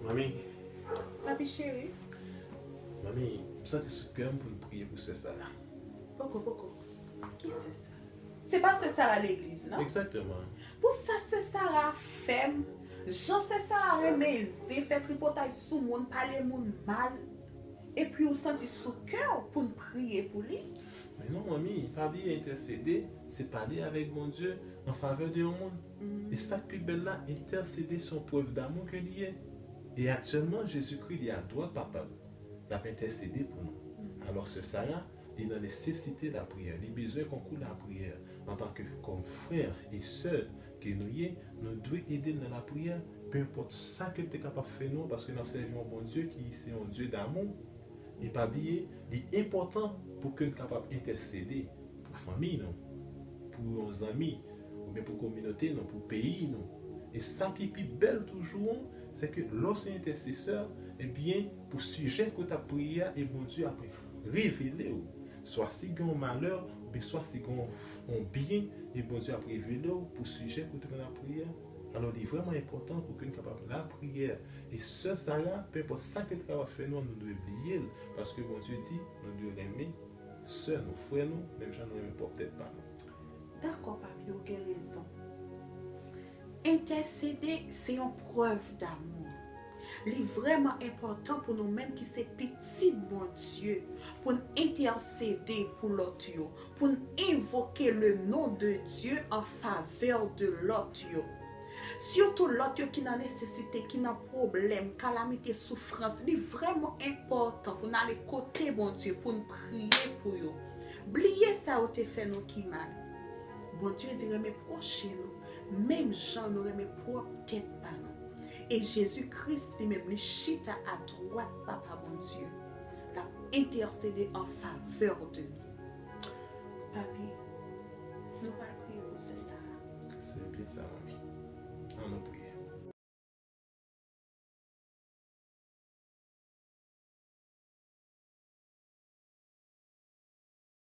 Mami, Papi chéri, mami, senti ce cœur pour nous prier pour ce ça. Poco. Qui c'est ça? C'est pas ce ça à l'église, non? Exactement. Pour ça, ce ça à femme. Jean, c'est ça à remézer, fait tripotaille sous moun, parler moun mal. Et puis, vous sentez sous cœur pour nous prier pour lui. Mais non, mami, pas bien intercéder, c'est parler avec mon Dieu en faveur de monde. Et ça qui est belle là, intercéder son preuve d'amour que lié. Et actuellement, Jésus-Christ est à droite, papa. Il a intercédé pour nous. Alors, ce Sarah, il a la nécessité de la prière. Il a besoin qu'on coule la prière. En tant que comme frère et sœur que nous y est, nous devons aider dans la prière. Peu importe ça que tu es capable de faire, nous, parce que nous servons mon Dieu qui est un Dieu d'amour. Et pas oublier, il est important pour que nous soyons capables d'intercéder pour la famille, nous, pour nos amis, ou bien pour la communauté, nous, pour le pays. Nous. Et ça qui est plus belle toujours, c'est que lorsqu'on est intercesseur, eh bien, pour le sujet que tu as prié, et bon Dieu a révélé, soit si il y a un malheur, ou bien soit si il y a un bien, et bon Dieu a révélé pour le sujet que tu as prié. Alors, il est vraiment important pour que nous soyons capables de la prière. Et ce, ça là, peu importe ça que le travail fait, nous devons oublier. Parce que mon Dieu dit, nous devons aimer seuls, nos frères, nous, même gens nous n'aiment peut-être pas. D'accord, papi, vous avez raison. Intercéder, c'est une preuve d'amour. Il est vraiment important pour nous-mêmes qui c'est petit, mon Dieu, pour nous intercéder pour l'autre, pour nous invoquer le nom de Dieu en faveur de l'autre. Surtout l'autre qui a nécessité, qui a problème, calamité, souffrance. Il est vraiment important pour nous aller côté, mon Dieu, pour nous prier pour eux. Oubliez ça où tu fait nous qui mal. Bon Dieu dirait mes proches nous, même Jean nous mes propres têtes par nous. Et Jésus-Christ lui-même, le chita à droite, papa mon Dieu, l'a intercédé en faveur de nous. Papi, nous allons prier pour ce ça. C'est bien ça, mamie. On a prié.